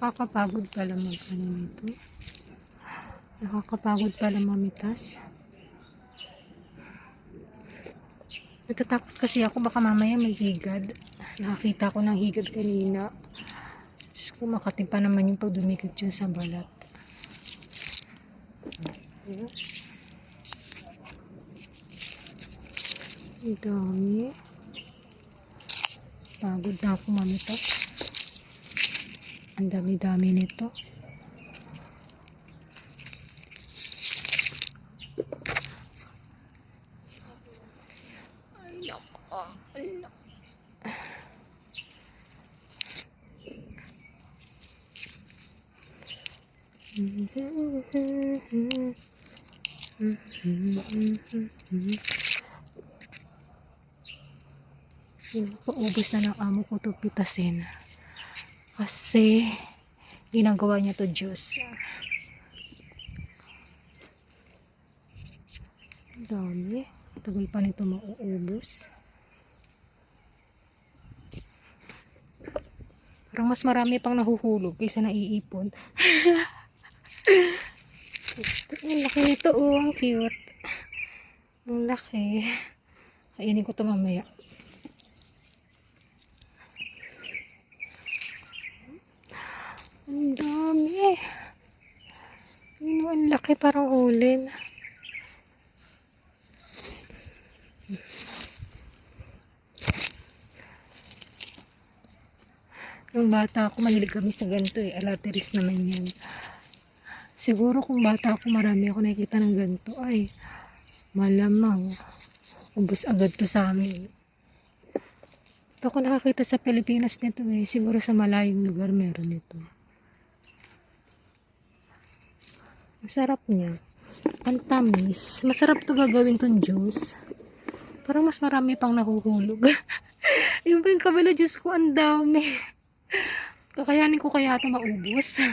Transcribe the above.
Nakakapagod pala mag-ano nito. Nakakapagod pala mamitas. Natatakot kasi ako baka mamaya may higad. Nakakita ko ng higad kanina. Diyos ko, makatim pa naman yung pag dumikit yun sa balat. Ang dami. Pagod na ako mamitas. Ang dami-dami nito. Ay, nako. Paubos na ng amo ko to pitasin kasi ginagawa niya to juice. Ang dami, tagal pa nito mauubos. Parang mas marami pang nahuhulog kaysa naiipon. Ang laki nito, oh, ang cute. Ang laki. Kainin ko to mamaya. Ang dami. Ang laki, parang ulin. Nung bata ako, mahilig kami sa ganito eh. Alateris naman yan. Siguro kung bata ako, marami ako nakikita ng ganito. Ay, malamang. Ubus agad to sa amin. Ito ako nakakita sa Pilipinas nito eh. Siguro sa malayong lugar meron nito. Masarap niya. Ang tamis. Masarap to gagawin tong juice. Parang mas marami pang nahuhulog. Yung pa yung kabila juice ko, ang dami. Kakayanin ko kaya ito maubos.